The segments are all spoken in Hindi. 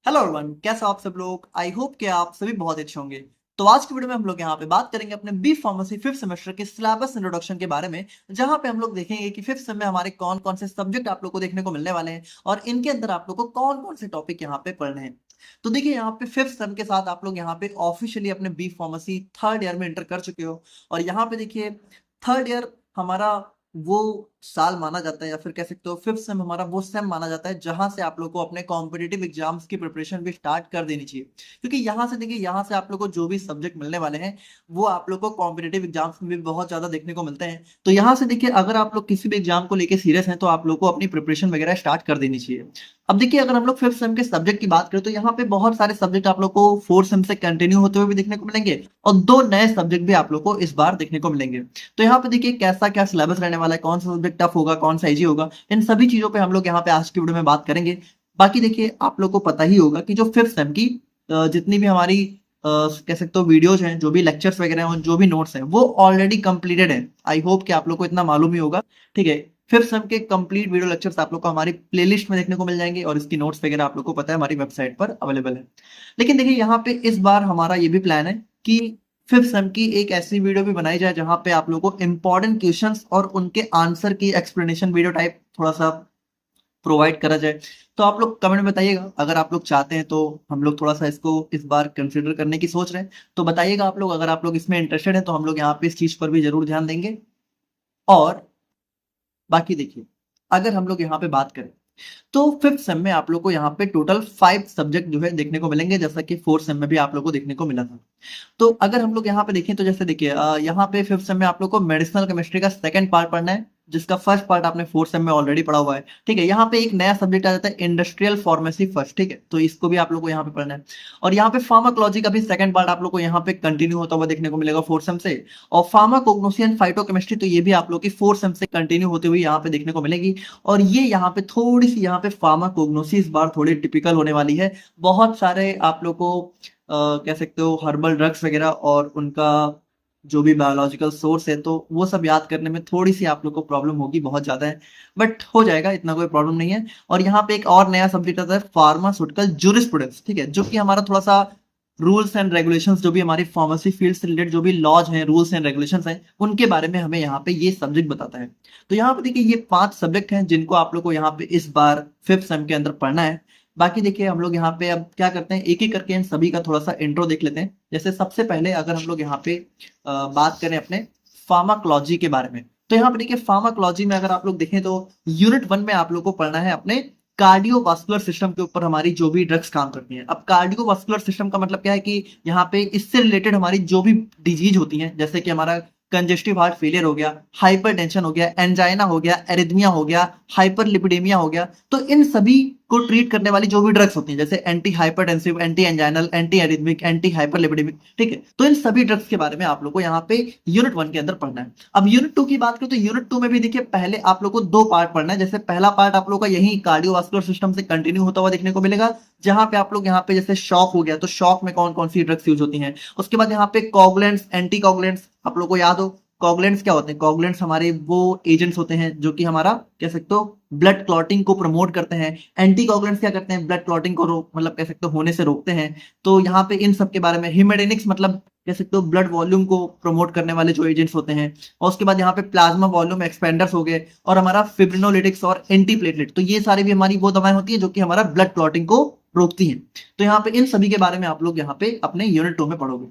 हेलो एवरीवन, कैसे हो आप सब लोग। आई होप कि आप सभी बहुत अच्छे होंगे। तो आज की वीडियो में हम लोग यहाँ पे बात करेंगे अपने बी फार्मेसी फिफ्थ सेमेस्टर के सिलेबस इंट्रोडक्शन के बारे में, जहाँ पे हम लोग देखेंगे कि फिफ्थ सेम में हमारे कौन कौन से सब्जेक्ट आप लोग को देखने को मिलने वाले हैं और इनके अंदर आप लोग को कौन कौन से टॉपिक यहाँ पे पढ़ने हैं। तो देखिए, यहाँ पे फिफ्थ सेम के साथ आप लोग यहाँ पे ऑफिशियली अपने बी फार्मेसी थर्ड ईयर में एंटर कर चुके हो। और यहाँ पे देखिए, थर्ड ईयर हमारा वो साल माना जाता है, या फिर कह सकते हो फिफ्थ सेम हमारा वो सेम माना जाता है जहां से आप लोग को अपने कॉम्पिटेटिव एग्जाम्स की प्रिपरेशन भी स्टार्ट कर देनी चाहिए। क्योंकि यहाँ से देखिए, यहाँ से आप लोग को जो भी सब्जेक्ट मिलने वाले हैं वो आप लोग को कॉम्पिटेटिव एग्जाम्स में भी बहुत ज्यादा देखने को मिलते हैं। तो यहाँ से देखिए, अगर आप लोग किसी भी एग्जाम को लेकर सीरियस हैं तो आप लोग को अपनी प्रिपरेशन वगैरह स्टार्ट कर देनी चाहिए। अब देखिए, अगर हम लोग फिफ्थ सेम के सब्जेक्ट की बात करें तो यहाँ पे बहुत सारे सब्जेक्ट आप लोग को फोर्थ सेम से कंटिन्यू होते हुए भी देखने को मिलेंगे और दो नए सब्जेक्ट भी आप लोग को इस बार देखने को मिलेंगे। तो यहाँ पे देखिए, कैसा क्या सिलेबस रहने वाला है, कौन सा सब्जेक्ट टफ होगा, कौन सा इजी होगा, इन सभी चीजों पे हम लोग यहाँ पे आज की वीडियो में बात करेंगे। बाकी देखिए, आप लोग को पता ही होगा कि जो फिफ्थ सेम की जितनी भी हमारी कह सकते हो वीडियोज हैं, जो भी लेक्चर्स वगैरह हैं और जो भी नोट्स हैं वो ऑलरेडी कंप्लीटेड है। आई होप कि आप लोग को इतना मालूम ही होगा। ठीक है, फिफ्थ सेम के कंप्लीट वीडियो लेक्चर्स आप लोग को हमारी प्लेलिस्ट में देखने को मिल जाएंगे और इसकी नोट्स वगैरह आप लोग को पता है हमारी वेबसाइट पर अवेलेबल है। लेकिन देखिए, यहाँ पे इस बार हमारा ये भी प्लान है कि फिफ्थ सेम की एक ऐसी वीडियो भी बनाई जाए जहां पे आप लोगों को इंपॉर्टेंट क्वेश्चंस और उनके आंसर की एक्सप्लेनेशन वीडियो टाइप थोड़ा सा प्रोवाइड करा जाए। तो आप लोग कमेंट में बताइएगा, अगर आप लोग चाहते हैं तो हम लोग थोड़ा सा इसको इस बार कंसिडर करने की सोच रहे हैं। तो बताइएगा आप लोग, अगर आप लोग इसमें इंटरेस्टेड हैं तो हम लोग यहाँ पे इस चीज पर भी जरूर ध्यान देंगे। और बाकी देखिए, अगर हम लोग यहाँ पे बात करें तो फिफ्थ सेम में आप लोग को यहाँ पे टोटल 5 सब्जेक्ट जो है देखने को मिलेंगे, जैसा कि फोर्थ सेम में भी आप लोग को देखने को मिला था। तो अगर हम लोग यहाँ पे देखें तो जैसे देखिए, यहाँ पे फिफ्थ सेम में आप लोग को मेडिसिनल केमिस्ट्री का सेकंड पार्ट पढ़ना है, जिसका फर्स्ट पार्ट आपने फोर्थ सेम में ऑलरेडी पढ़ा हुआ है। ठीक है, यहाँ पे एक नया सब्जेक्ट आ जाता है इंडस्ट्रियल फार्मेसी फर्स्ट। ठीक है, तो इसको भी आप लोग को यहाँ पे पढ़ना है। और यहाँ पे फार्माकोलॉजी का भी सेकंड पार्ट आप लोग को यहाँ पे कंटिन्यू होता हुआ देखने को मिलेगा फोर्थ सेम से। और फार्माकोग्नोसी एंड फाइटोकेमिस्ट्री, तो ये भी आप लोग की फोर्थ सेम से कंटिन्यू होते हुए यहाँ पे देखने को मिलेगी। और ये यहाँ पे थोड़ी सी यहाँ पे फार्माकोग्नोसी इस बार थोड़ी टिपिकल होने वाली है। बहुत सारे आप लोग को कह सकते हो हर्बल ड्रग्स वगैरह और उनका जो भी बायोलॉजिकल सोर्स है, तो वो सब याद करने में थोड़ी सी आप लोग को प्रॉब्लम होगी, बहुत ज्यादा है, बट हो जाएगा, इतना कोई प्रॉब्लम नहीं है। और यहाँ पे एक और नया सब्जेक्ट आता है फार्मास्यूटिकल जूरिस्प्रूडेंस। ठीक है, जो कि हमारा थोड़ा सा रूल्स एंड रेगुलेशंस, जो भी हमारी फार्मेसी फील्ड से रिलेटेड जो भी लॉज हैं, रूल्स एंड रेगुलेशंस हैं, उनके बारे में हमें यहाँ पे ये सब्जेक्ट बताता है। तो यहाँ पे देखिए, ये 5 सब्जेक्ट हैं जिनको आप लोग को यहाँ पे इस बार फिफ्थ सेम के अंदर पढ़ना है। बाकी देखिए, हम लोग यहाँ पे अब क्या करते हैं, एक एक करके इन सभी का थोड़ा सा इंट्रो देख लेते हैं। जैसे सबसे पहले अगर हम लोग यहाँ पे बात करें अपने फार्माकोलॉजी के बारे में, तो यहाँ पे देखिए, फार्माकोलॉजी में अगर आप लोग देखें तो यूनिट 1 में आप लोग को पढ़ना है अपने कार्डियोवास्कुलर सिस्टम के ऊपर हमारी जो भी ड्रग्स काम करती हैं। अब कार्डियोवास्कुलर सिस्टम का मतलब क्या है कि यहाँ पे इससे रिलेटेड हमारी जो भी डिजीज होती हैं, जैसे कि हमारा कंजेस्टिव हार्ट फेलियर हो गया, हाइपरटेंशन हो गया, एंजाइना हो गया, एरिथमिया हो गया, हाइपरलिपिडेमिया हो गया, तो इन सभी को ट्रीट करने वाली जो भी ड्रग्स होती हैं, जैसे anti hypertensive, anti anginal, anti arrhythmic, anti hyperlipidemic. ठीक है, तो इन सभी ड्रग्स के बारे में आप लोग को यहाँ पे यूनिट 1 के अंदर पढ़ना है। अब यूनिट 2 की बात करें तो यूनिट 2 में भी देखिए, पहले आप लोग को 2 पार्ट पढ़ना है। जैसे पहला पार्ट आप लोग का यही कार्डियोवास्कुलर सिस्टम से कंटिन्यू होता हुआ देखने को मिलेगा, जहां पे आप लोग यहाँ पे जैसे शॉक हो गया तो शॉक में कौन कौन सी ड्रग्स यूज होती हैं। उसके बाद यहाँ पे कोगुलेंट्स, एंटी कोगुलेंट्स, आप लोग को याद हो कोगुलेंट्स क्या होते हैं। कोगुलेंट्स हमारे वो एजेंट्स होते हैं जो कि हमारा कह सकते हो ब्लड क्लॉटिंग को प्रमोट करते हैं। एंटी कोगुलेंट्स क्या करते हैं, ब्लड क्लॉटिंग को मतलब कह सकते हो होने से रोकते हैं। तो यहाँ पे इन सब के बारे में हिमेडेनिक्स मतलब कह सकते हो ब्लड वॉल्यूम को प्रमोट करने वाले जो एजेंट्स होते हैं। और उसके बाद यहाँ पे प्लाज्मा वॉल्यूम एक्सपेंडर्स हो गए, और हमारा फिब्रिनोलिटिक्स और एंटी प्लेटलेट, तो ये सारी भी हमारी वो दवाएं होती है जो कि हमारा ब्लड क्लॉटिंग को रोकती हैं। तो यहाँ पे इन सभी के बारे में आप लोग यहाँ पे अपने यूनिट 2 में पढ़ोगे।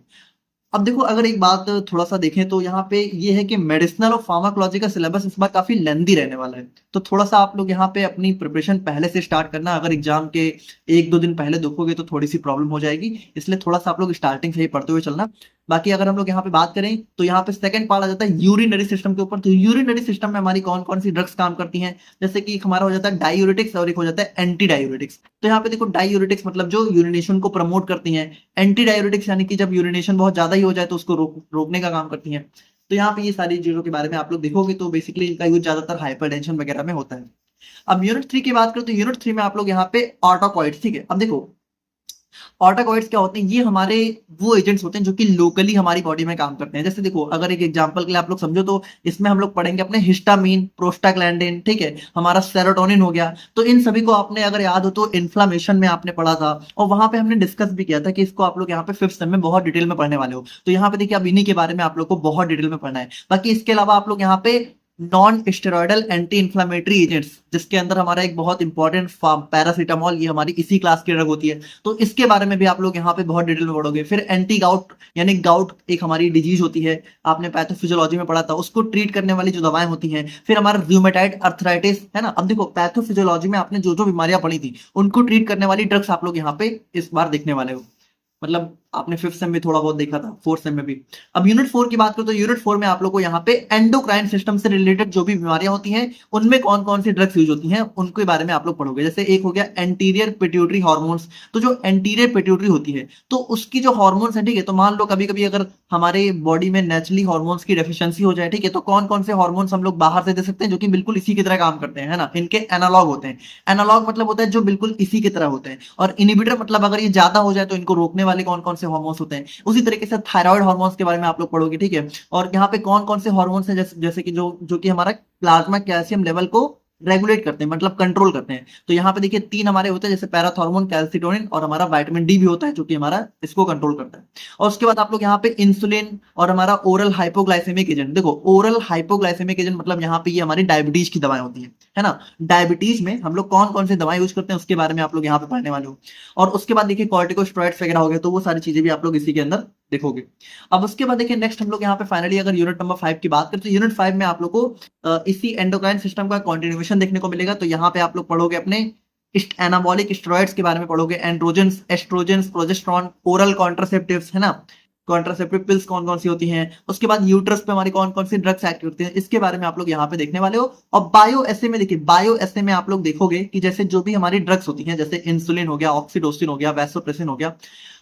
अब देखो, अगर एक बात थोड़ा सा देखें तो यहाँ पे ये है कि मेडिसिनल और फार्माकोलॉजी का सिलेबस इस बार काफी लेंदी रहने वाला है। तो थोड़ा सा आप लोग यहाँ पे अपनी प्रिपरेशन पहले से स्टार्ट करना। अगर एग्जाम के 1-2 दिन पहले देखोगे तो थोड़ी सी प्रॉब्लम हो जाएगी, इसलिए थोड़ा सा आप लोग स्टार्टिंग से ही पढ़ते हुए चलना। बाकी अगर हम लोग यहाँ पे बात करें तो यहाँ पे सेकंड पार्ट आ जाता है यूरिनरी सिस्टम के ऊपर। तो यूरिनरी सिस्टम में हमारी कौन कौन सी ड्रग्स काम करती हैं, जैसे कि एक हमारा हो जाता है डायूरेटिक्स और एक हो जाता है एंटी डायूरेटिक्स। तो यहाँ पे देखो, डायूरेटिक्स मतलब जो यूरिनेशन को प्रमोट करती हैं, एंटी डायूरेटिक्स यानी कि जब यूरिनेशन बहुत ज्यादा ही हो जाए तो उसको रोकने का काम करती हैं। तो यहाँ पे ये सारी चीजों के बारे में आप लोग देखोगे तो बेसिकली इनका यूज ज्यादातर हाइपरटेंशन वगैरह में होता है। अब यूनिट 3 की बात करें तो यूनिट 3 में आप लोग यहाँ पे ऑटोकॉइड्स। ठीक है, अब देखो, ऑटोकॉइड्स क्या होते हैं? ये हमारे वो एजेंट्स होते हैं जो कि लोकली हमारी बॉडी में काम करते हैं। जैसे देखो, अगर एक एग्जांपल के लिए आप लोग समझो तो इसमें हम लोग पढ़ेंगे अपने हिस्टामिन, प्रोस्टाग्लैंडिन, ठीक है, हमारा सेरोटोनिन हो गया। तो इन सभी को आपने अगर याद हो तो इन्फ्लामेशन में आपने पढ़ा था, और वहां पे हमने डिस्कस भी किया था कि इसको आप लोग यहाँ पे फिफ्थ सेम में बहुत डिटेल में पढ़ने वाले हो। तो यहाँ पे देखिए, अब इन्हीं के बारे में आप लोग को बहुत डिटेल में पढ़ना है। बाकी इसके अलावा आप लोग यहाँ पे non steroidal anti inflammatory agents, जिसके अंदर हमारा एक बहुत इंपॉर्टेंट पैरासीटामॉल, ये हमारी इसी क्लास की ड्रग होती है, तो इसके बारे में भी आप लोग यहाँ पे बहुत डिटेल में पढ़ोगे। फिर एंटी गाउट, यानी गाउट एक हमारी डिजीज होती है, आपने पैथोफिजियोलॉजी में पढ़ा था, उसको ट्रीट करने वाली जो दवाएं होती हैं। फिर हमारा रूमेटाइड अर्थराइटिस है ना। अब देखो, पैथोफिजियोलॉजी में आपने जो जो बीमारियां पढ़ी थी उनको ट्रीट करने वाली ड्रग्स आप लोग यहाँ पे इस बार देखने वाले हो। मतलब आपने फिफ्थ सेम में थोड़ा बहुत देखा था, फोर्थ सेम में भी। अब यूनिट 4 की बात करो तो यूनिट 4 में आप लोग को यहाँ पे एंडोक्राइन सिस्टम से रिलेटेड जो भी बीमारियां होती हैं उनमें कौन कौन सी ड्रग्स यूज होती हैं उनके बारे में आप लोग पढ़ोगे। जैसे एक हो गया एंटीरियर पिट्यूटरी हार्मोन्स। तो जो एंटीरियर पिट्यूटरी होती है तो उसकी जो हार्मोन्स है, ठीक है, तो मान लो कभी कभी अगर हमारे बॉडी में नेचुरली हार्मोन्स की डेफिशिएंसी हो जाए, ठीक है, तो कौन कौन से हार्मोन्स हम लोग बाहर से दे सकते हैं जो कि बिल्कुल इसी की तरह काम करते हैं, है ना, इनके एनालॉग होते हैं। एनालॉग मतलब होता है जो बिल्कुल इसी की तरह होते हैं, और इनिबिटर मतलब अगर ये ज्यादा हो जाए तो इनको रोकने वाले कौन कौन से हार्मोन्स होते हैं। उसी तरीके से थायराइड हार्मोन्स के बारे में आप लोग पढ़ोगे, ठीक है। और यहाँ पे कौन कौन से हार्मोन्स हैं, जैसे कि जो कि हमारा प्लाज्मा कैल्शियम लेवल को रेगुलेट करते हैं, मतलब कंट्रोल करते हैं। तो यहाँ पे देखिए 3 हमारे होते हैं, जैसे पैराथॉर्मोन, कैल्सिटोनिन और हमारा विटामिन डी भी होता है जो कि हमारा इसको कंट्रोल करता है। और उसके बाद आप लोग यहाँ पे इंसुलिन और हमारा ओरल हाइपोग्लाइसेमिक एजेंट। देखो, ओरल हाइपोग्लाइसेमिक एजेंट मतलब यहाँ पे ये हमारी डायबिटीज की दवाएं होती है ना। डायबिटीज में हम लोग कौन कौन सी दवाएं यूज करते हैं उसके बारे में आप लोग यहाँ पे पढ़ने वाले हो। और उसके बाद देखिए कॉर्टिकोस्टेरॉइड्स वगैरह हो गए, तो वो सारी चीजें भी आप लोग इसी के अंदर देखोगे। अब उसके बाद देखिए नेक्स्ट हम लोग यहाँ पे फाइनली अगर यूनिट नंबर 5 की बात करें तो यूनिट 5 में आप लोग को इसी एंडोक्राइन सिस्टम का कंटिन्यूएशन देखने को मिलेगा। तो यहाँ पे आप लोग पढ़ोगे अपने एनाबॉलिक स्टेरॉइड्स के बारे में पढ़ोगे, androgens, estrogens, progesterone, oral contraceptives, है ना, कॉन्ट्रासेप्टिव पिल्स कौन कौन सी होती हैं। उसके बाद यूट्रस पे हमारी कौन कौन सी ड्रग्स एक्ट करती हैं, इसके बारे में आप लोग यहाँ पे देखने वाले हो। और बायो एसे में देखिए, बायो एसे में आप लोग देखोगे कि जैसे जो भी हमारी ड्रग्स होती हैं, जैसे इंसुलिन हो गया, ऑक्सीटोसिन हो गया, वैसोप्रेसिन हो गया,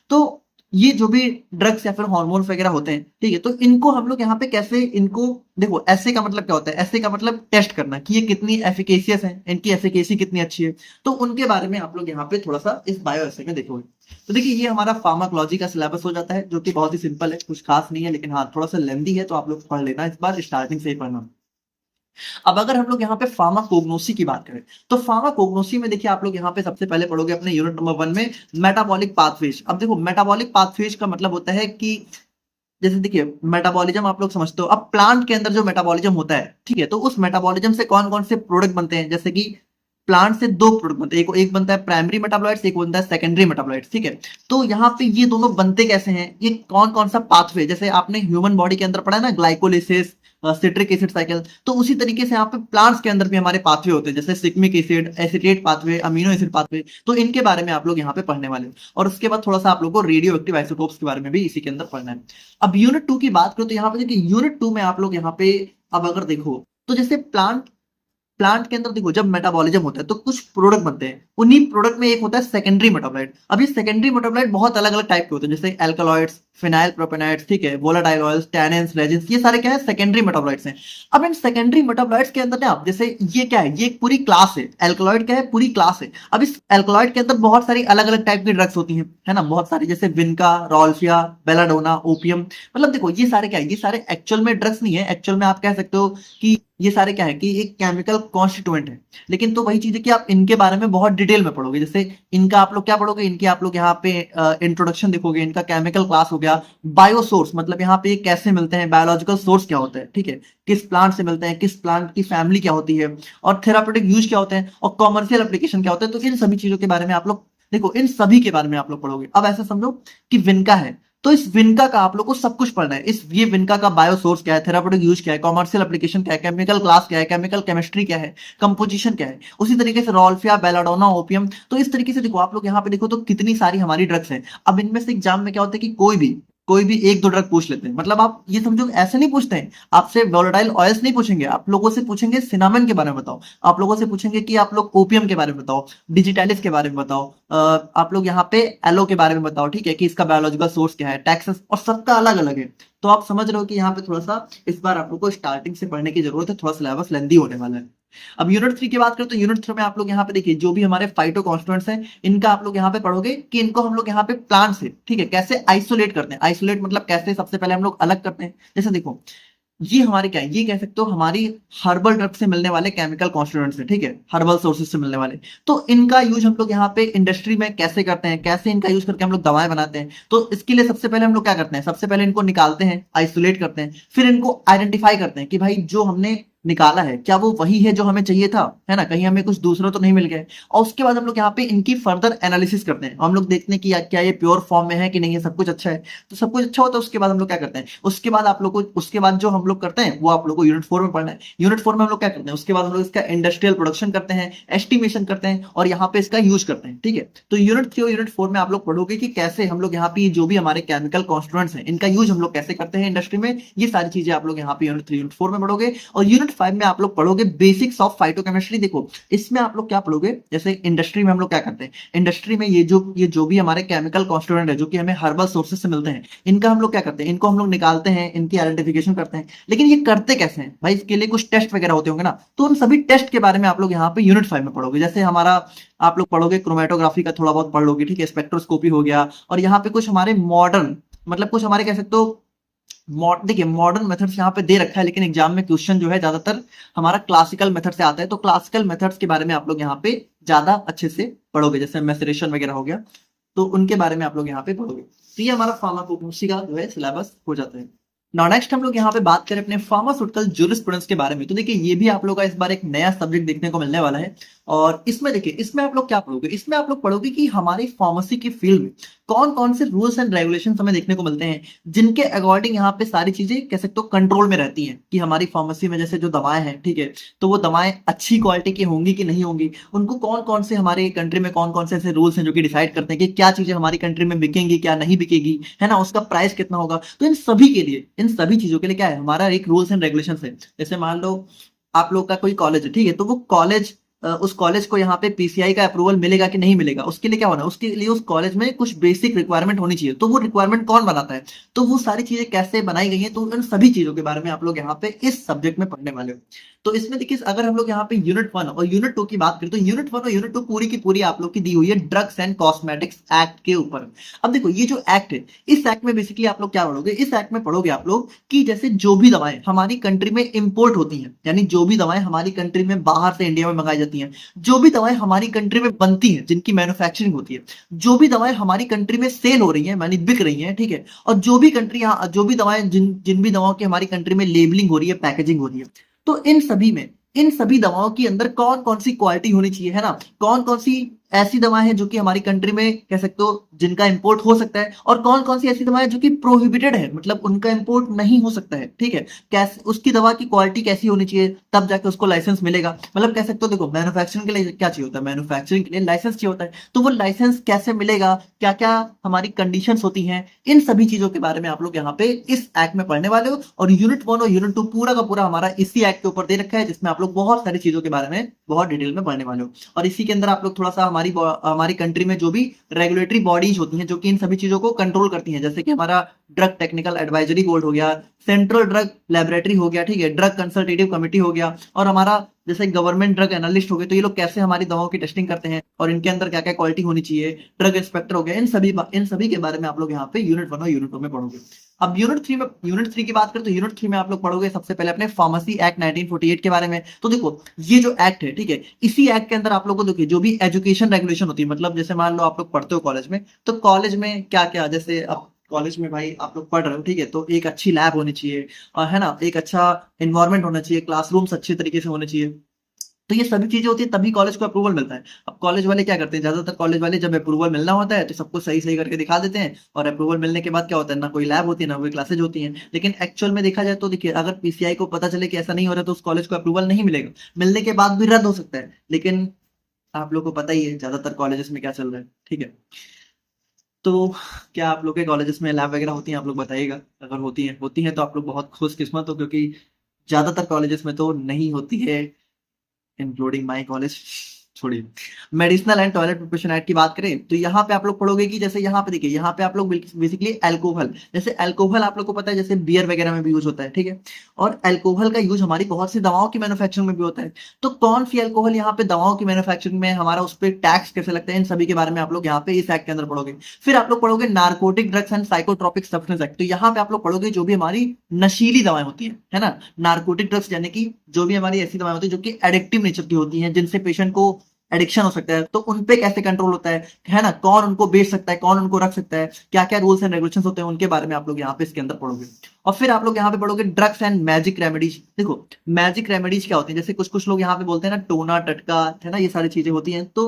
तो ये जो भी ड्रग्स या फिर हार्मोन्स वगैरह होते हैं, ठीक है, तो इनको हम लोग यहाँ पे कैसे इनको देखो, ऐसे का मतलब क्या होता है? ऐसे का मतलब टेस्ट करना कि ये कितनी एफिकेशियस है, इनकी एफिकेसी कितनी अच्छी है। तो उनके बारे में आप लोग यहाँ पे थोड़ा सा इस बायो एसे में देखोगे। तो देखिए, ये हमारा फार्माकोलॉजी का सिलेबस हो जाता है जो कि बहुत ही सिंपल है, कुछ खास नहीं है, लेकिन हाँ थोड़ा सा लेंदी है, तो आप लोग पढ़ लेना इस बार, स्टार्टिंग से ही पढ़ना। अब अगर हम लोग यहाँ पे फार्माकोग्नोसी की बात करें तो फार्माकोग्नोसी में देखिए आप लोग यहाँ पे सबसे पहले पढ़ोगे अपने यूनिट नंबर 1 में मेटाबॉलिक पाथवेज। अब देखो, मेटाबॉलिक पाथवेज का मतलब होता है कि जैसे देखिए, मेटाबॉलिज्म आप लोग समझते हो। अब प्लांट के अंदर जो मेटाबॉलिज्म होता है, ठीक है, तो उस मेटाबॉलिज्म से कौन कौन से प्रोडक्ट बनते हैं। जैसे कि प्लांट से 2 प्रोडक्ट बनते हैं, एक बनता है प्राइमरी मेटाबॉलाइट्स, एक बनता है सेकेंडरी मेटाबॉलाइट्स, ठीक है। तो यहाँ पे ये दोनों बनते कैसे हैं, ये कौन कौन सा पाथवे, जैसे आपने ह्यूमन बॉडी के अंदर पढ़ा है ना, ग्लाइकोलिसिस, सिट्रिक एसिड साइकिल, तो उसी तरीके से यहाँ पे प्लांट्स के अंदर भी हमारे पाथवे होते हैं, जैसे shikimic acid, acetate pathway, amino acid pathway. तो इनके बारे में आप लोग यहाँ पे पढ़ने वाले हो। और उसके बाद थोड़ा सा आप लोग को रेडियो एक्टिव आइसोटोप्स के बारे में भी इसी के अंदर पढ़ना है। अब यूनिट 2 की बात करो तो यहाँ पे देखिए, यूनिट 2 में आप लोग यहाँ पे अब अगर देखो तो जैसे प्लांट के अंदर देखो, जब मेटाबॉलिज्म होता है तो कुछ प्रोडक्ट बनते हैं, उन्हीं प्रोडक्ट में एक होता है सेकेंडरी मेटाबॉलाइट। अब ये सेकेंडरी मेटाबॉलाइट बहुत अलग अलग टाइप के होते हैं, जैसे एल्कलॉइड्स, फिनाइल प्रोपेनाइड्स, ठीक है, वोलाटाइल ऑयल्स, टैनिन्स, रेजिन्स, ये सारे क्या है, सेकेंडरी मेटाबॉलाइट्स हैं। अब इन सेकेंडरी मेटाबॉलाइट्स के अंदर ना, जैसे ये क्या है, ये एक पूरी क्लास है, एल्कलॉइड क्या है, पूरी क्लास है। अब इस एल्कलॉइड के अंदर बहुत सारी अलग अलग टाइप की ड्रग्स होती हैं, है ना, बहुत सारी, जैसे विनका, रॉल्फिया, बेलाडोना, ओपियम। मतलब देखो, ये सारे क्या है, ये सारे एक्चुअल में ड्रग्स नहीं है, एक्चुअल में आप कह सकते हो कि ये सारे क्या है कि एक केमिकल कॉन्स्टिट्यूएंट है। लेकिन तो वही चीज है कि आप इनके बारे में बहुत डिटेल में पढ़ोगे। जैसे इनका आप लोग क्या पढ़ोगे, इनके आप लोग यहाँ पे इंट्रोडक्शन देखोगे, इनका केमिकल क्लास हो गया, बायो सोर्स मतलब यहाँ पे कैसे मिलते हैं, बायोलॉजिकल सोर्स क्या होता है, ठीक है, किस प्लांट से मिलते हैं, किस प्लांट की फैमिली क्या होती है, और थेरापेटिक यूज क्या होते हैं, और कॉमर्शियल एप्लीकेशन क्या होता है। तो इन सभी चीजों के बारे में आप लोग देखो, इन सभी के बारे में आप लोग पढ़ोगे। अब ऐसा समझो कि विनका है, तो इस विनका का आप लोग को सब कुछ पढ़ना है। ये विनका का बायो सोर्स क्या है, थेरापेटिक यूज क्या है, कॉमर्शियल एप्लीकेशन क्या है, केमिकल क्लास क्या है, केमिकल केमिस्ट्री क्या है, कंपोजिशन क्या है। उसी तरीके से रॉल्फिया, बेलाडोना, ओपियम। तो इस तरीके से देखो, आप लोग यहाँ पे देखो तो कितनी सारी हमारी ड्रग्स हैं। अब इनमें से एग्जाम में क्या होता है कि कोई भी 1-2 ड्रग पूछ लेते हैं। मतलब आप ये समझो, ऐसे नहीं पूछते हैं आपसे, वोलेटाइल ऑयल्स नहीं पूछेंगे, आप लोगों से पूछेंगे सिनामन के बारे में बताओ, आप लोगों से पूछेंगे कि आप लोग ओपियम के बारे में बताओ, डिजिटैलिस के बारे में बताओ, आप लोग यहाँ पे एलो के बारे में बताओ, ठीक है, कि इसका बायोलॉजिकल सोर्स क्या है, टैक्सेस, और सबका अलग अलग है। तो आप समझ रहे हो कि यहाँ पे थोड़ा सा इस बार आप लोग को स्टार्टिंग से पढ़ने की जरूरत है, थोड़ा सिलेबस लेंदी होने वाला है। अब यूनिट 3 की बात करें तो यूनिट 3 में आप लोग यहाँ पे देखिए जो भी हमारे फाइटो कॉन्स्टिट्यूएंट्स हैं इनका आप लोग यहाँ पे पढ़ोगे कि इनको हम लोग यहाँ पे प्लांट से, ठीक है, कैसे आइसोलेट करते हैं। आइसोलेट मतलब कैसे, सबसे पहले हम लोग अलग करते हैं। जैसे देखो ये हमारे क्या है, ये कह सकते हो हमारी हर्बल ड्रग से मिलने वाले केमिकल कॉन्स्टिट्यूएंट्स है, ठीक है, हर्बल सोर्सेज से मिलने वाले। तो इनका यूज हम लोग यहाँ पे इंडस्ट्री में कैसे करते हैं, कैसे इनका यूज करके हम लोग दवाएं बनाते हैं। तो इसके लिए सबसे पहले हम लोग क्या करते हैं, सबसे पहले इनको निकालते हैं, आइसोलेट करते हैं, फिर इनको आइडेंटिफाई करते हैं कि भाई जो हमने निकाला है क्या वो वही है जो हमें चाहिए था, है ना, कहीं हमें कुछ दूसरा तो नहीं मिल गया। और उसके बाद हम लोग यहाँ पे इनकी फर्दर एनालिसिस करते हैं, हम लोग देखते हैं कि क्या ये प्योर फॉर्म में है कि नहीं है, सब कुछ अच्छा है। तो सब कुछ अच्छा होता है, उसके बाद हम लोग क्या करते हैं, उसके बाद आप लोग को, उसके बाद जो हम लोग करते हैं वो आप लोग को यूनिट 4 में पढ़ना है। यूनिट 4 में हम लोग क्या करते हैं, उसके बाद हम लोग इसका इंडस्ट्रियल प्रोडक्शन करते हैं, एस्टिमेशन करते हैं और यहाँ पे इसका यूज करते हैं, ठीक है। तो यूनिट 3 और यूनिट 4 में आप लोग पढ़ोगे कि कैसे हम लोग यहाँ पे जो भी हमारे केमिकल कॉन्स्टिट्यूएंट्स हैं इनका यूज हम लोग कैसे करते हैं इंडस्ट्री में। ये सारी चीजें आप लोग यहाँ पे यूनिट 3 यूनिट 4 में पढ़ोगे। और यूनिट 5 में आप लोग पढ़ोगे बेसिक्स ऑफ फाइटोकेमिस्ट्री। देखो इसमें आप लोग क्या पढ़ोगे, जैसे इंडस्ट्री में हम लोग क्या करते हैं, इंडस्ट्री में ये जो भी हमारे केमिकल कॉन्स्टिट्यूएंट है जो कि हमें हर्बल सोर्सेज से मिलते हैं, इनका हम लोग क्या करते हैं, इनको हम लोग निकालते हैं, इनकी आइडेंटिफिकेशन करते हैं। लेकिन ये करते कैसे हैं भाई, इसके लिए कुछ टेस्ट वगैरह होते होंगे ना, तो उन सभी टेस्ट के बारे में आप लोग यहाँ पे यूनिट 5 में पढ़ोगे। जैसे हमारा आप लोग पढ़ोगे क्रोमेटोग्राफी का थोड़ा बहुत पढ़ लोगे, ठीक है, स्पेक्ट्रोस्कोपी हो गया, और यहाँ पे कुछ हमारे मॉडर्न, मतलब कुछ हमारे कह सकते हो देखिए मॉडर्न मेथड्स यहाँ पे दे रखा है, लेकिन एग्जाम में क्वेश्चन जो है ज्यादातर हमारा क्लासिकल मेथड से आता है। तो क्लासिकल मेथड्स के बारे में आप लोग यहाँ पे ज्यादा अच्छे से पढ़ोगे, जैसे मैसरेशन वगैरह हो गया, तो उनके बारे में आप लोग यहाँ पे पढ़ोगे। तो ये हमारा फार्माकोग्नोसी का जो है सिलेबस हो जाता है। नाउ नेक्स्ट हम लोग यहाँ पे बात करें अपने फार्मास्यूटिकल ज्यूरिस्प्रूडेंस के बारे में। तो देखिए ये भी आप लोग का इस बार एक नया सब्जेक्ट देखने को मिलने वाला है। और इसमें देखिए इसमें आप लोग क्या पढ़ोगे, इसमें आप लोग पढ़ोगे कि हमारी फार्मेसी की फील्ड में कौन कौन से रूल्स एंड रेगुलेशन हमें देखने को मिलते हैं, जिनके अकॉर्डिंग यहाँ पे सारी चीजें कह सकते हो कंट्रोल में रहती हैं, कि हमारी फार्मेसी में जैसे जो दवाएं हैं, ठीक है, तो वो दवाएं अच्छी क्वालिटी की होंगी कि नहीं होंगी, उनको कौन कौन से हमारे कंट्री में कौन कौन से ऐसे रूल्स हैं जो कि डिसाइड करते हैं कि क्या चीजें हमारी कंट्री में बिकेंगी क्या नहीं बिकेगी, है ना, उसका प्राइस कितना होगा। तो इन सभी के लिए, इन सभी चीजों के लिए क्या है, हमारा एक रूल्स एंड रेगुलेशन है। जैसे मान लो आप लोग का कोई कॉलेज है, ठीक है, तो वो कॉलेज, उस कॉलेज को यहाँ पे पीसीआई का अप्रूवल मिलेगा कि नहीं मिलेगा, उसके लिए क्या होना है, उसके लिए उस कॉलेज में कुछ बेसिक रिक्वायरमेंट होनी चाहिए। तो वो रिक्वायरमेंट कौन बनाता है, तो वो सारी चीजें कैसे बनाई गई हैं, तो उन सभी चीजों के बारे में आप लोग यहाँ पे इस सब्जेक्ट में पढ़ने वाले हो। तो इसमें देखिए अगर हम लोग यहाँ पे यूनिट 1 और यूनिट 2 की बात करें, तो यूनिट 1 और यूनिट 2 पूरी की पूरी आप लोग की दी हुई है ड्रग्स एंड कॉस्मेटिक्स एक्ट के ऊपर। अब देखो ये जो एक्ट है, इस एक्ट में बेसिकली आप लोग क्या पढ़ोगे, इस एक्ट में पढ़ोगे आप लोग कि जैसे जो भी दवाएं हमारी कंट्री में इंपोर्ट होती हैं, यानी जो भी दवाएं हमारी कंट्री में बाहर से इंडिया में मंगाई जाती हैं, जो भी दवाएं हमारी कंट्री में बनती हैं, जिनकी मैन्युफैक्चरिंग होती है, जो भी दवाएं हमारी कंट्री में सेल हो रही हैं, मानी बिक रही हैं, ठीक है, और जो भी कंट्री, जो भी दवाएं, जिन जिन भी दवाओं की हमारी कंट्री में लेबलिंग हो रही है, पैकेजिंग हो रही है, तो इन सभी में, इन सभी दवाओं के अंदर कौन कौन सी क्वालिटी होनी चाहिए, है ना, कौन कौन सी ऐसी दवाएं हैं जो कि हमारी कंट्री में कह सकते हो जिनका इंपोर्ट हो सकता है, और कौन कौन सी ऐसी दवाएं जो कि प्रोहिबिटेड है, मतलब उनका इंपोर्ट नहीं हो सकता है, ठीक है, कैसे उसकी दवा की क्वालिटी कैसी होनी चाहिए, तब जाके उसको लाइसेंस मिलेगा। मतलब कह सकते हो देखो मैन्युफैक्चरिंग के लिए क्या चाहिए होता है, मैन्युफैक्चरिंग के लिए लाइसेंस चाहिए होता है, तो वो लाइसेंस कैसे मिलेगा, क्या क्या हमारी कंडीशन होती हैं, इन सभी चीजों के बारे में आप लोग यहाँ पे इस एक्ट में पढ़ने वाले हो। और यूनिट 1 और यूनिट 2 पूरा का पूरा हमारा इसी एक्ट के ऊपर दे रखा है, जिसमें आप लोग बहुत सारी चीजों के बारे में बहुत डिटेल में पढ़ने वाले हो। और इसी के अंदर आप लोग थोड़ा सा हमारी कंट्री में जो भी रेगुलेटरी बॉडीज होती हैं जो कि इन सभी चीजों को कंट्रोल करती हैं, जैसे कि हमारा ड्रग टेक्निकल एडवाइजरी बोर्ड हो गया, सेंट्रल ड्रग लेबोरेटरी हो गया, ठीक है, ड्रग कंसल्टेटिव कमेटी हो गया, और हमारा जैसे गवर्नमेंट ड्रग एनालिस्ट हो गए, तो ये लोग कैसे हमारी दवाओं की टेस्टिंग करते हैं और इनके अंदर क्या क्या क्वालिटी होनी चाहिए, ड्रग इंस्पेक्टर हो गया, इन सभी के बारे में आप लोग यहाँ पे यूनिट 1 और यूनिट 2 में पढ़ोगे। अब यूनिट 3 की बात करें, तो यूनिट 3 में आप लोग पढ़ोगे सबसे पहले अपने फार्मेसी एक्ट 1948 के बारे में। तो देखो ये जो एक्ट है, ठीक है, इसी एक्ट के अंदर आप लोग को देखिए जो भी एजुकेशन रेगुलेशन होती है, मतलब जैसे मान लो आप लोग पढ़ते हो कॉलेज में, तो कॉलेज में क्या क्या, जैसे अब कॉलेज में भाई आप लोग पढ़ रहे हो, ठीक है, तो एक अच्छी लैब होनी चाहिए, और है ना, एक अच्छा एनवायरनमेंट होना चाहिए, क्लासरूम्स अच्छे तरीके से होने चाहिए। तो ये सभी चीजें होती है तभी कॉलेज को अप्रूवल मिलता है। अब कॉलेज वाले क्या करते हैं, ज्यादातर कॉलेज वाले जब अप्रूवल मिलना होता है तो सबको सही सही करके दिखा देते हैं, और अप्रूवल मिलने के बाद क्या होता है, ना कोई लैब होती है ना कोई क्लासेज होती हैं। लेकिन एक्चुअल में देखा जाए तो देखिए अगर पीसीआई को पता चले कि ऐसा नहीं हो रहा तो उस कॉलेज को अप्रूवल नहीं मिलेगा, मिलने के बाद भी रद्द हो सकता है। लेकिन आप लोग को पता ही है ज्यादातर कॉलेजेस में क्या चल रहा है, ठीक है। तो क्या आप लोग के कॉलेजेस में लैब वगैरह होती हैं, आप लोग बताइएगा, अगर होती हैं तो आप लोग बहुत खुशकिस्मत हो, क्योंकि ज्यादातर कॉलेजेस में तो नहीं होती है, इंक्लूडिंग माई कॉलेज। छोड़िए, medicinal and toilet preparation act की बात करें तो यहाँ पे आप लोग पढ़ोगे कि जैसे यहाँ पे देखिए, यहाँ पे आप लोग बेसिकली अल्कोहल, जैसे अल्कोहल आप लोग को पता है जैसे बियर वगैरह में भी यूज होता है, ठीक है। और अल्कोहल का यूज हमारी बहुत सी दवाओं की मैन्युफैक्चरिंग में भी होता है। तो कौन सी अल्कोहल यहाँ पे दवाओं की मैन्युफैक्चरिंग में हमारा उस पर टैक्स कैसे लगता है, इन सभी के बारे में आप लोग यहाँ पे इस एक्ट के अंदर पढ़ोगे। फिर आप लोग पढ़ोगे narcotic drugs and psychotropic substance act. तो यहाँ पे आप लोग पढ़ोगे जो भी हमारी नशीली दवाएं होती है ना, नार्कोटिक ड्रग्स यानी कि जो भी हमारी ऐसी दवाएं होती है जो कि एडिक्टिव नेचर की होती हैं, जिनसे पेशेंट को एडिक्शन हो सकता है, तो उन पे कैसे कंट्रोल होता है ना, कौन उनको बेच सकता है, कौन उनको रख सकता है, क्या क्या रूल्स एंड रेगुलेशंस होते हैं, उनके बारे में आप लोग यहाँ पे इसके अंदर पढ़ोगे। और फिर आप लोग यहाँ पे पढ़ोगे ड्रग्स एंड मैजिक रेमेडीज। देखो मैजिक रेमेडीज क्या होती है, जैसे कुछ कुछ लोग यहाँ पे बोलते हैं ना टोना टटका, है ना, ये सारी चीजें होती हैं। तो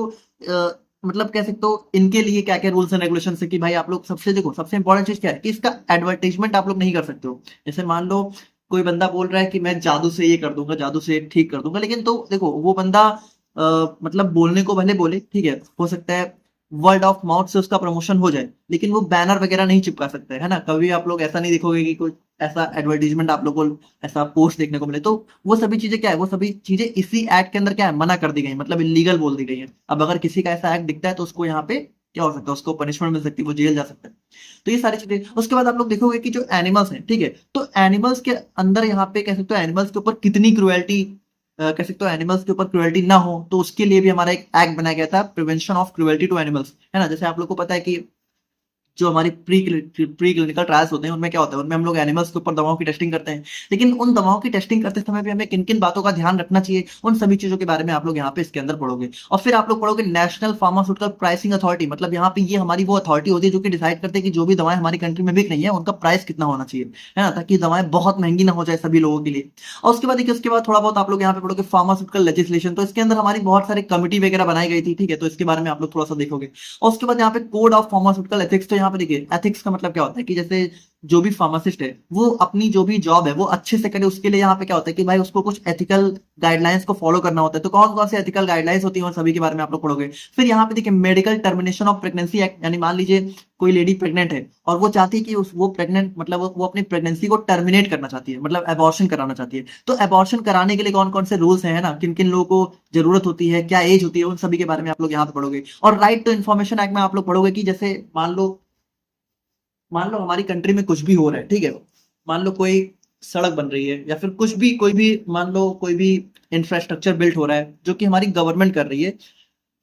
मतलब कह सकते हो इनके लिए क्या क्या रूल्स एंड रेगुलेशन है कि भाई आप लोग सबसे देखो, सबसे इंपॉर्टेंट चीज क्या है कि इसका एडवर्टाइजमेंट आप लोग नहीं कर सकते हो। जैसे मान लो कोई बंदा बोल रहा है कि मैं जादू से ये कर दूंगा, जादू से ठीक कर दूंगा, लेकिन तो देखो वो बंदा मतलब बोलने को भले बोले, ठीक है, हो सकता है वर्ड ऑफ माउथ से उसका प्रमोशन हो जाए, लेकिन वो बैनर वगैरह नहीं चिपका सकता है ना। कभी आप लोग ऐसा नहीं देखोगे कि कोई ऐसा एडवर्टीजमेंट आप लोग को ऐसा पोस्ट देखने को मिले। तो वो सभी चीजें क्या है, वो सभी चीजें इसी एक्ट के अंदर क्या है, मना कर दी गई, मतलब इलीगल बोल दी गई है। अब अगर किसी का ऐसा एक्ट दिखता है तो उसको यहाँ पे क्या हो सकता है, उसको पनिशमेंट मिल सकती है, वो जेल जा सकता है। तो ये सारी चीजें, उसके बाद आप लोग देखोगे कि जो एनिमल्स हैं, ठीक है, तो एनिमल्स के अंदर यहाँ पे कह सकते हो एनिमल्स के ऊपर कितनी क्रुएल्टी, कह सकते हो एनिमल्स के ऊपर क्रुएल्टी ना हो, तो उसके लिए भी हमारा एक एक्ट बनाया गया था, prevention of cruelty to animals, है ना। जैसे आप लोग को पता है कि जो हमारी प्री क्लिनिकल ट्रायल्स होते हैं उनमें क्या होता है, उनमें हम लोग एनिमल्स के ऊपर दवाओं की टेस्टिंग करते हैं। लेकिन उन दवाओं की टेस्टिंग करते समय भी हमें किन किन बातों का ध्यान रखना चाहिए, उन सभी चीजों के बारे में आप लोग यहाँ पे इसके अंदर पढ़ोगे। और फिर आप लोग पढ़ोगे नेशनल फार्मास्यूटिकल प्राइसिंग अथॉरिटी, मतलब यहाँ पे ये हमारी वो अथॉरिटी होती है जो कि डिसाइड करते हैं कि जो भी दवाएं हमारी कंट्री में बिक रही है उनका प्राइस कितना होना चाहिए, है ना, ताकि दवाएं बहुत महंगी ना हो जाए सभी लोगों के लिए। और उसके बाद देखिए, उसके बाद थोड़ा बहुत आप लोग यहाँ पे पढ़ोगे फार्मास्यूटिकल लेजिस्लेशन। तो इसके अंदर हमारी बहुत सारी कमिटी वगैरह बनाई गई थी, ठीक है, तो इसके बारे में आप लोग थोड़ा सा देखोगे। और उसके बाद यहाँ पे कोड ऑफ फार्मास्यूटिकल एथिक्स। तो यहाँ पे देखिए एथिक्स का मतलब क्या होता है कि जैसे जो भी फार्मासिस्ट है वो अपनी जो भी जॉब है वो अच्छे से करे, उसके लिए यहाँ पे क्या होता है कि भाई उसको कुछ एथिकल गाइडलाइंस को फॉलो करना होता है। तो कौन कौन से एथिकल गाइडलाइंस होती है उन सभी के बारे में आप लोग पढ़ोगे। फिर यहाँ पे देखिए medical termination of pregnancy act, यानी मान लीजिए कोई लेडी प्रेग्नेंट है और वो चाहती है कि वो प्रेग्नेंट मतलब वो अपनी प्रेगनेंसी को टर्मिनेट करना चाहती है, मतलब अबॉर्शन कराना चाहती है। तो अबॉर्शन कराने के लिए कौन कौन से रूल्स हैं, है ना, किन किन लोगों को जरूरत होती है, क्या एज होती है, उन सभी के बारे में आप लोग यहाँ पे पढ़ोगे। और राइट टू इन्फॉर्मेशन एक्ट में आप लोग पढ़ोगे कि जैसे मान लो हमारी कंट्री में कुछ भी हो रहा है, ठीक है, मान लो कोई सड़क बन रही है या फिर कुछ भी, कोई भी मान लो कोई भी इंफ्रास्ट्रक्चर बिल्ड हो रहा है जो कि हमारी गवर्नमेंट कर रही है,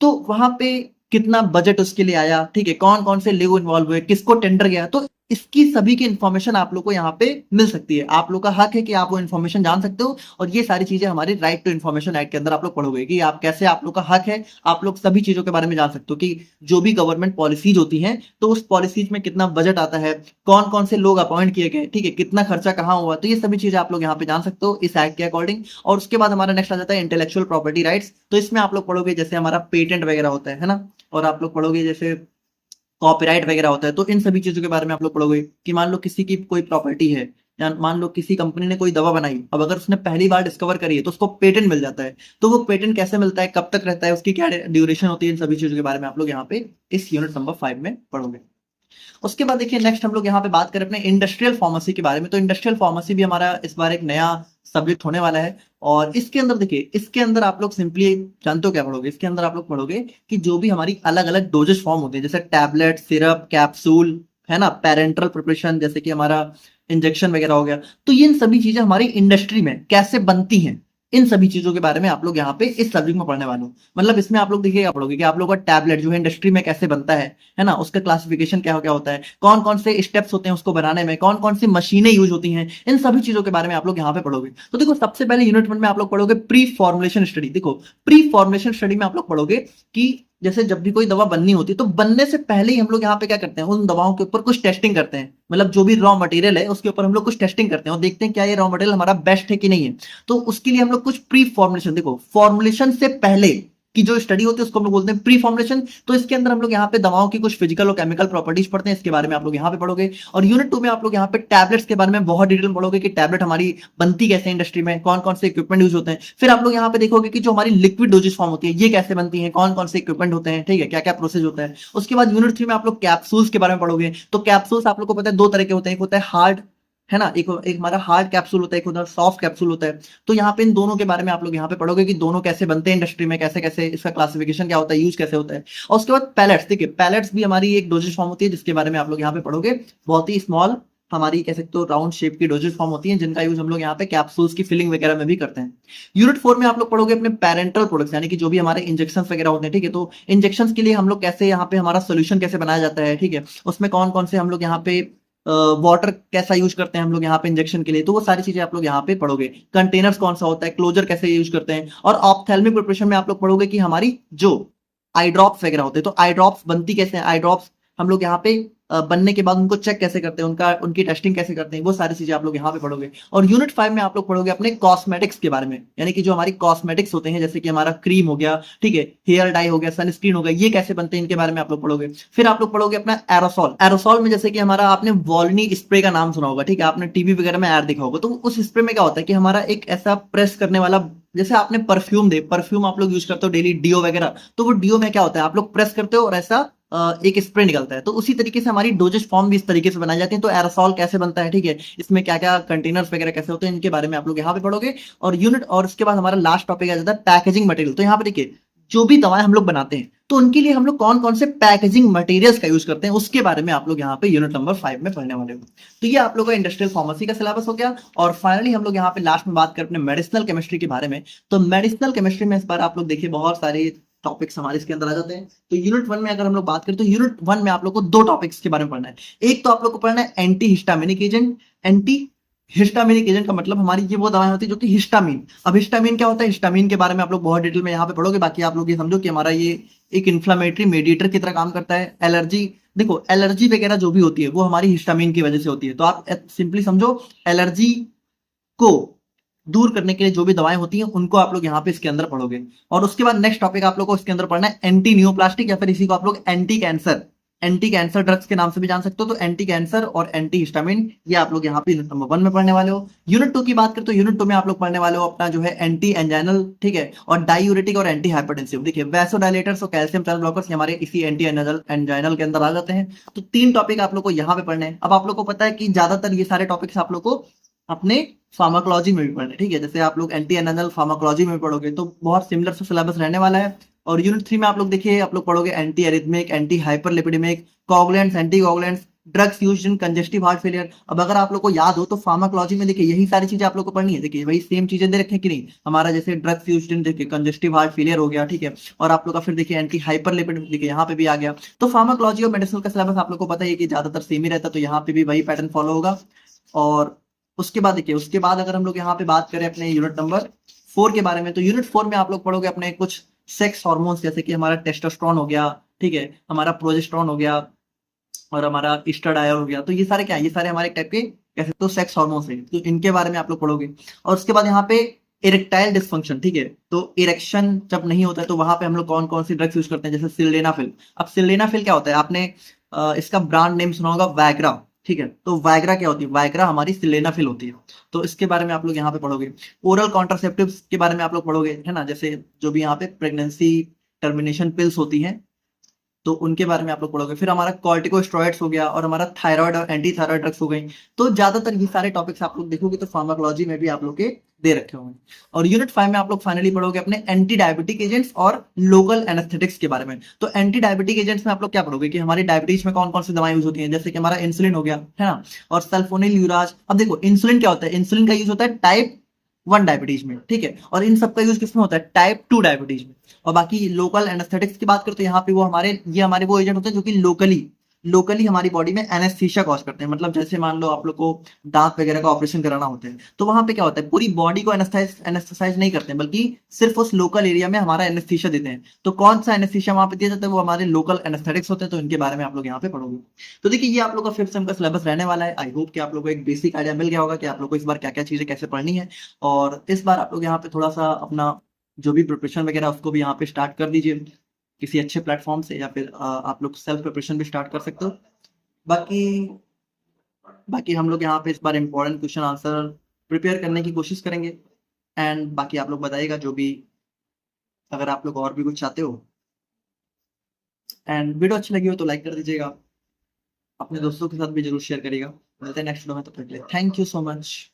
तो वहां पे कितना बजट उसके लिए आया, ठीक है, कौन कौन से लोग इन्वॉल्व हुए, किसको टेंडर गया, तो इसकी सभी की इंफॉर्मेशन आप लोग को यहाँ पे मिल सकती है। आप लोग का हक है कि आप वो इन्फॉर्मेशन जान सकते हो। और ये सारी चीजें हमारी राइट टू इन्फॉर्मेशन एक्ट के अंदर आप लोग पढ़ोगे कि आप कैसे, आप लोग का हक है, आप लोग सभी चीजों के बारे में जान सकते हो कि जो भी गवर्नमेंट पॉलिसीज होती हैं तो उस पॉलिसीज में कितना बजट आता है, कौन कौन से लोग अपॉइंट किए गए, ठीक है, कितना खर्चा कहाँ हुआ, तो ये सभी चीजें आप लोग यहाँ पे जान सकते हो इस एक्ट के अकॉर्डिंग। और उसके बाद हमारा नेक्स्ट आ जाता है इंटेलेक्चुअल प्रॉपर्टी राइट्स। तो इसमें आप लोग पढ़ोगे जैसे हमारा पेटेंट वगैरह होता है ना, और आप लोग पढ़ोगे जैसे कॉपीराइट वगैरह होता है। तो इन सभी चीजों के बारे में आप लोग पढ़ोगे कि मान लो किसी की कोई प्रॉपर्टी है, या मान लो किसी कंपनी ने कोई दवा बनाई, अब अगर उसने पहली बार डिस्कवर करी है तो उसको पेटेंट मिल जाता है। तो वो पेटेंट कैसे मिलता है, कब तक रहता है, उसकी क्या ड्यूरेशन होती है, इन सभी चीजों के बारे में आप लोग यहाँ पे इस यूनिट नंबर 5 में पढ़ोगे। उसके बाद देखिए नेक्स्ट हम लोग यहाँ पे बात करें अपने इंडस्ट्रियल फार्मेसी के बारे में। तो इंडस्ट्रियल फार्मेसी भी हमारा इस बार एक नया सब्जेक्ट होने वाला है। और इसके अंदर देखिए, इसके अंदर आप लोग सिंपली जानते हो क्या पढ़ोगे, इसके अंदर आप लोग पढ़ोगे कि जो भी हमारी अलग अलग डोजेस फॉर्म होते हैं, जैसे टैबलेट, सिरप, कैप्सूल, है ना, पेरेंटल प्रिपरेशन, जैसे कि हमारा इंजेक्शन वगैरह हो गया। तो ये सभी चीजें हमारी इंडस्ट्री में कैसे बनती हैं, इन सभी चीजों के बारे में आप लोग यहाँ पे इस सब्जेक्ट में पढ़ने वाले हो। मतलब इसमें आप लोग देखिए पढ़ोगे कि आप लोग का टैबलेट जो है इंडस्ट्री में कैसे बनता है ना, उसका क्लासिफिकेशन क्या क्या होता है, कौन कौन से स्टेप्स होते हैं उसको बनाने में, कौन कौन सी मशीनें यूज होती हैं, इन सभी चीजों के बारे में आप लोग यहाँ पे पढ़ोगे। तो देखो सबसे पहले यूनिट 1 में आप लोग पढ़ोगे प्री फॉर्मुलेशन स्टडी। देखो प्री फॉर्मुलेशन स्टडी में आप लोग पढ़ोगे कि जैसे जब भी कोई दवा बननी होती है तो बनने से पहले ही हम लोग यहाँ पे क्या करते हैं, उन दवाओं के ऊपर कुछ टेस्टिंग करते हैं। मतलब जो भी रॉ मटेरियल है उसके ऊपर हम लोग कुछ टेस्टिंग करते हैं और देखते हैं क्या ये रॉ मटेरियल हमारा बेस्ट है कि नहीं है। तो उसके लिए हम लोग कुछ प्री फॉर्मुलेशन, देखो फॉर्मुलेशन से पहले की जो स्टडी होती है उसको हम लोग बोलते हैं प्री फॉर्मुलेशन। तो इसके अंदर हम लोग यहाँ पे दवाओं की कुछ फिजिकल और केमिकल प्रॉपर्टीज पढ़ते हैं, इसके बारे में आप लोग यहाँ पे पढ़ोगे। और यूनिट 2 में आप लोग यहाँ पे टैबलेट्स के बारे में बहुत डिटेल में पढ़ोगे कि टैबलेट हमारी बनती कैसे इंडस्ट्री में, कौन कौन से इक्विपमेंट यूज होते हैं। फिर आप लोग यहाँ पे देखोगे कि जो हमारी लिक्विड डोजेस फॉर्म होती है ये कैसे बनती है, कौन कौन से इक्विपमेंट होते हैं, ठीक है, क्या क्या प्रोसेस होता है। उसके बाद यूनिट 3 में आप लोग कैप्सूल्स के बारे में पढ़ोगे। तो कैप्सूल्स आप लोग को पता है दो तरह के होते हैं, एक होता है हार्ड है ना, एक एक हमारा हार्ड कैप्सूल होता है, एक उधर सॉफ्ट कैप्सूल होता है। तो यहाँ पे इन दोनों के बारे में आप लोग यहाँ पे पढ़ोगे कि दोनों कैसे बनते हैं इंडस्ट्री में, कैसे कैसे इसका क्लासिफिकेशन क्या होता है, यूज कैसे होता है। और उसके बाद पैलेट्स, देखिए पैलेट्स भी हमारी एक डोजेज फॉर्म होती है जिसके बारे में आप लोग यहाँ पे पढ़ोगे। बहुत ही स्मॉल हमारी कह सकते हो राउंड शेप की डोजेज फॉर्म होती है जिनका यूज हम लोग यहाँ पे कैप्सूल्स की फिलिंग वगैरह में भी करते हैं। यूनिट 4 में आप लोग पढ़ोगे अपने पेरेंटल प्रोडक्ट्स, यानी कि जो भी हमारे इंजेक्शन वगैरह होते हैं, ठीक है। तो इंजेक्शन के लिए हम लोग कैसे यहाँ पे हमारा सोल्यूशन कैसे बनाया जाता है, ठीक है। उसमें कौन कौन से हम लोग यहाँ पे वाटर कैसा यूज करते हैं हम लोग यहाँ पे इंजेक्शन के लिए, तो वो सारी चीजें आप लोग यहाँ पे पढ़ोगे। कंटेनर्स कौन सा होता है, क्लोजर कैसे यूज करते हैं। और ऑप्थेल्मिक प्रिपरेशन में आप लोग पढ़ोगे कि हमारी जो आई ड्रॉप्स वगैरह होते हैं, तो आई ड्रॉप्स बनती कैसे हैं, आई ड्रॉप्स हम लोग यहाँ पे बनने के बाद उनको चेक कैसे करते हैं, उनकी टेस्टिंग कैसे करते हैं, वो सारी चीजें आप लोग यहाँ पे पढ़ोगे। और यूनिट 5 में आप लोग पढ़ोगे अपने कॉस्मेटिक्स के बारे में, यानी कि जो हमारी कॉस्मेटिक्स होते हैं, जैसे कि हमारा क्रीम हो गया, ठीक है, हेयर डाई हो गया, सनस्क्रीन हो गया, ये कैसे बनते हैं इनके बारे में आप लोग पढ़ोगे। फिर आप लोग पढ़ोगे अपना एरोसॉल। एरोसॉल में जैसे कि हमारा आपने वॉलनी स्प्रे का नाम सुना होगा, ठीक है, आपने टीवी वगैरह में ऐड देखा होगा। तो उस स्प्रे में क्या होता है कि हमारा एक ऐसा प्रेस करने वाला, जैसे आपने परफ्यूम आप लोग यूज करते हो डेली, डीओ वगैरह, तो वो डीओ में क्या होता है, आप लोग प्रेस करते हो और ऐसा एक स्प्रे निकलता है। तो उसी तरीके से हमारी डोजेज फॉर्म भी इस तरीके से बनाई जाती है। तो एरोसॉल कैसे बनता है, ठीक है, इसमें क्या क्या कंटेनर्स वगैरह कैसे होते हैं, इनके बारे में आप लोग यहाँ पे पढ़ोगे। और यूनिट, और उसके बाद हमारा लास्ट टॉपिक आ जाता है पैकेजिंग मटेरियल। तो यहाँ पे देखिए, जो भी दवाएं हम लोग बनाते हैं तो उनके लिए हम लोग कौन कौन से पैकेजिंग मटेरियल्स का यूज करते हैं, उसके बारे में आप लोग यहाँ पे यूनिट नंबर 5 में पढ़ने वाले हो। तो ये आप लोग का इंडस्ट्रियल फार्मेसी का सिलेबस हो गया। और फाइनली हम लोग यहाँ पे लास्ट में बात करें अपने मेडिसिनल केमिस्ट्री के बारे में। तो मेडिसिनल केमिस्ट्री में इस बार आप लोग देखिए बहुत सारे टॉपिक्स हमारे इसके अंदर आ जाते हैं। तो यूनिट 1 में अगर हम लोग बात करें तो यूनिट 1 में आप लोग को दो टॉपिक्स के बारे में पढ़ना है। एक तो आप लोग को पढ़ना है anti histaminic agent. Anti histaminic agent का मतलब हमारी ये वो दवाएं होती है जो कि हिस्टामिन, अब हिस्टामिन क्या होता है, हिस्टामिन के बारे में आप लोग बहुत डिटेल में यहाँ पे पढ़ोगे। बाकी आप लोग ये समझो कि हमारा ये एक इन्फ्लामेटरी मेडिएटर की तरह काम करता है। एलर्जी, देखो एलर्जी वगैरह जो भी होती है वो हमारी हिस्टामिन की वजह से होती है। तो आप सिंपली समझो, एलर्जी को दूर करने के लिए जो भी दवाएं होती हैं उनको आप लोग यहाँ पे इसके अंदर पढ़ोगे। और उसके बाद नेक्स्ट टॉपिक आप लोग को इसके अंदर पढ़ना है एंटी न्यूप्लास्टिक, या फिर इसी को आप लोग anti cancer, anti cancer drugs के नाम से भी जान सकते हो। तो एंटी कैंसर और एंटी हिस्टामिन ये आप लोग यहाँ पे यूनिट नंबर 1 में पढ़ने वाले हो। यूनिट 2 की बात करें तो यूनिट 2 में आप लोग पढ़ने वाले हो अपना जो है एंटी एंजाइनल, ठीक है, और डायूरेटिक और एंटी हाइपरटेंसिव। देखिए वैसोडाइलेटर्स और कैल्शियम चैनल ब्लॉकर्स हमारे इसी एंटी एंजाइनल के अंदर आ जाते हैं। तो 3 टॉपिक आप लोग को यहाँ पे पढ़ने हैं। अब आप लोग को पता है कि ज्यादातर ये सारे टॉपिक्स आप लोग को अपने फार्माकोलॉजी में भी पढ़ने, ठीक है, जैसे आप लोग एंटी एनल फार्माकोलॉजी में पढ़ोगे तो बहुत सिमिलर से सिलेबस रहने वाला है। और यूनिट 3 में आप लोग देखिए, आप लोग पढ़ोगे anti arrhythmic, anti hyperlipidemic, coagulants, anti coagulants, drugs used in congestive heart failure. अब अगर आप लोग को याद हो तो फार्माकोलॉजी में देखिए यही सारी चीजें आप लोग को पढ़नी है। देखिए वही सेम चीजें दे रखे कि नहीं, हमारा जैसे ड्रग्स यूज्ड इन देखिए कंजेस्टिव हार्ट फेलियर हो गया, ठीक है, और आप लोग का फिर देखिए एंटी हाइपरलिपिडेमिक देखिए यहाँ पे भी आ गया। तो फार्माकोलॉजी और मेडिसिन का सिलेबस आप लोग को पता है कि ज्यादातर सेम ही रहता है, तो यहाँ पे भी वही पैटर्न फॉलो होगा। और उसके बाद देखिए, उसके बाद अगर हम लोग यहाँ पे बात करें अपने यूनिट नंबर 4 के बारे में, तो यूनिट 4 में आप लोग पढ़ोगे अपने कुछ सेक्स हार्मोन्स, जैसे कि हमारा टेस्टोस्टेरोन हो गया, ठीक है, हमारा प्रोजेस्टेरोन हो गया, और हमारा एस्ट्राडायल हो गया। तो ये सारे क्या है, ये सारे हमारे टाइप के कह सकते हो सेक्स हार्मोन्स हैं, तो इनके बारे में आप लोग पढ़ोगे। और उसके बाद यहाँ पे इरेक्टाइल डिस्फंक्शन, ठीक है, तो इरेक्शन जब नहीं होता है तो वहां पे हम लोग कौन कौन सी ड्रग्स यूज करते हैं, जैसे सिल्डेनाफिल। अब सिल्डेनाफिल क्या होता है, आपने इसका ब्रांड नेम सुना होगा वैग्रा, ठीक है। तो वैग्रा क्या होती है, वैग्रा हमारी सिल्डेनाफिल होती है। तो इसके बारे में आप लोग यहाँ पे पढ़ोगे। ओरल कॉन्ट्रासेप्टिव्स के बारे में आप लोग पढ़ोगे, है ना, जैसे जो भी यहाँ पे प्रेगनेंसी टर्मिनेशन पिल्स होती हैं तो उनके बारे में आप लोग पढ़ोगे। फिर हमारा कॉर्टिकोस्टेरॉइड्स हो गया, और हमारा थायराइड और एंटी थायराइड ड्रग्स हो गई। तो ज्यादातर ये सारे टॉपिक्स आप लोग देखोगे तो फार्माकोलॉजी में भी आप लोग के दे रखे होंगे। और यूनिट 5 में आप लोग फाइनली पढ़ोगे अपने एंटी डायबिटिक एजेंट्स और लोकल एनेस्थेटिक्स के बारे में। तो एंटी डायबिटिक एजेंट्स में आप लोग क्या पढ़ोगे कि हमारी डायबिटीज में कौन कौन सी दवाएं यूज होती हैं, जैसे कि हमारा इंसुलिन हो गया, है ना, और सल्फोनिल यूराज। अब देखो इंसुलिन क्या होता है, इंसुलिन का यूज होता है टाइप 1 डायबिटीज में, ठीक है, और इन सब का यूज किसमें होता है, टाइप 2 डायबिटीज में। और बाकी लोकल एनेस्थेटिक्स की बात करें तो यहाँ पे वो हमारे ये हमारे वो एजेंट होते हैं जो कि लोकली हमारी बॉडी में एनेस्थीसिया कॉज करते हैं। मतलब जैसे मान लो आप लोग को दांत वगैरह का ऑपरेशन कराना होता है तो वहां पे क्या होता है, पूरी बॉडी को एनेस्थेसाइज नहीं करते हैं, बल्कि सिर्फ उस लोकल एरिया में हमारा एनेस्थीसिया देते हैं। तो कौन सा एनेस्थीसिया वहां पे दिया जाता है, वो हमारे लोकल एनेस्थेटिक्स होते हैं। तो इनके बारे में आप लोग यहाँ पे पढ़ोगे। तो देखिए ये आप लोग का 5th सेम का सिलेबस रहने वाला है। आई होप कि आप लोग को एक बेसिक आइडिया मिल गया होगा कि आप लोग को इस बार क्या क्या चीजें कैसे पढ़नी है। और इस बार आप लोग यहाँ पे थोड़ा सा अपना जो भी प्रिपरेशन वगैरह उसको भी यहाँ पे स्टार्ट कर दीजिए किसी अच्छे प्लेटफॉर्म से, या फिर आप लोग सेल्फ प्रिपरेशन भी स्टार्ट कर सकते हो। बाकी बाकी हम लोग यहाँ पे इस बार इंपॉर्टेंट क्वेश्चन आंसर प्रिपेयर करने की कोशिश करेंगे। एंड बाकी आप लोग बताइएगा जो भी, अगर आप लोग और भी कुछ चाहते हो। एंड वीडियो अच्छी लगी हो तो लाइक कर दीजिएगा। अपने दोस्तों के साथ भी जरूर शेयर करिएगा। मिलते हैं नेक्स्ट वीडियो में, तब तक के लिए थैंक यू सो मच।